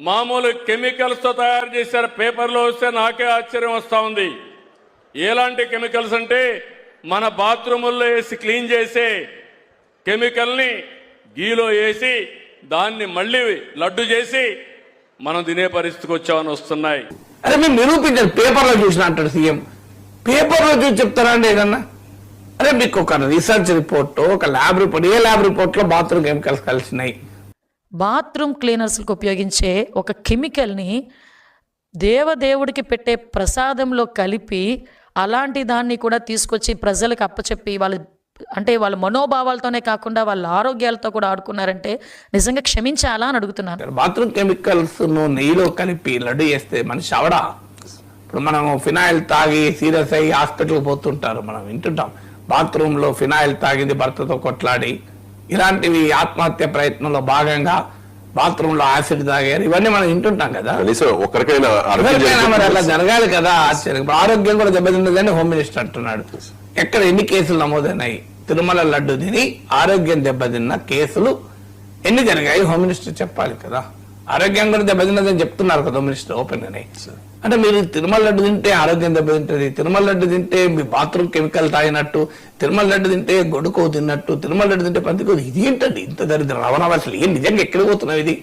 మామూలు కెమికల్స్తో తయారు చేశారు. పేపర్లో వస్తే నాకే ఆశ్చర్యం వస్తూ ఉంది. ఎలాంటి కెమికల్స్ అంటే మన బాత్రూముల్లో వేసి క్లీన్ చేసే కెమికల్ని గీలో వేసి దాన్ని మళ్ళీ లడ్డు చేసి మనం తినే పరిస్థితికి వచ్చామని వస్తున్నాయి. అరే మీరు నిరూపించారు, పేపర్లో చూసిన అంటాడు సీఎం. పేపర్లో చూసి చెప్తారా అండి ఏదన్నా? అరే మీకు ఒక రీసెర్చ్ రిపోర్ట్, ఒక ల్యాబ్ రిపోర్ట్, ఏ ల్యాబ్ రిపోర్ట్లో బాత్రూమ్ కెమికల్స్ కలిసినాయి? బాత్రూమ్ క్లీనర్స్కి ఉపయోగించే ఒక కెమికల్ని దేవదేవుడికి పెట్టే ప్రసాదంలో కలిపి అలాంటి దాన్ని కూడా తీసుకొచ్చి ప్రజలకు అప్పచెప్పి వాళ్ళ మనోభావాలతోనే కాకుండా వాళ్ళ ఆరోగ్యాలతో కూడా ఆడుకున్నారంటే నిజంగా క్షమించాలా అని అడుగుతున్నాను. బాత్రూమ్ కెమికల్స్ నెయ్యిలో కలిపి లడ్డు చేస్తే మనిషి అవడా? ఇప్పుడు మనం ఫినాయిల్ తాగి సీరియస్ అయ్యి హాస్పిటల్కి పోతుంటారు, మనం వింటుంటాం. బాత్రూంలో ఫినాయిల్ తాగింది భర్తతో కొట్లాడి, ఇలాంటివి ఆత్మహత్య ప్రయత్నంలో భాగంగా బాత్రూంలో యాసిడ్ తాగారు, ఇవన్నీ మనం వింటుంటాం కదా. మరి అలా జరగాలి కదా. ఆశ్చర్యం. ఆరోగ్యం కూడా దెబ్బతిన్నదని హోమ్ మినిస్టర్ అంటున్నాడు. ఎక్కడ ఎన్ని కేసులు నమోదైనాయి? తిరుమల లడ్డు తిని ఆరోగ్యం దెబ్బతిన్న కేసులు ఎన్ని జరిగాయి? హోమ్ మినిస్టర్ చెప్పాలి కదా. ఆరోగ్యం కూడా దెబ్బతిన్నదని చెప్తున్నారు కదా హోమ్ మినిస్టర్ ఓపెన్ గానే. అంటే మీరు తిరుమల లడ్డు తింటే ఆరోగ్యం దెబ్బతింటది, తిరుమల లడ్డు తింటే మీ బాత్రూమ్ కెమికల్ తాగినట్టు, తిరుమల లడ్డు తింటే గొడుకో తిన్నట్టు, తిరుమల లడ్డు తింటే పందికో. ఇది ఏంటండి ఇంత దరిద్రం? రవణ అసలు ఏం నిజంగా ఎక్కడ పోతున్నావు ఇది?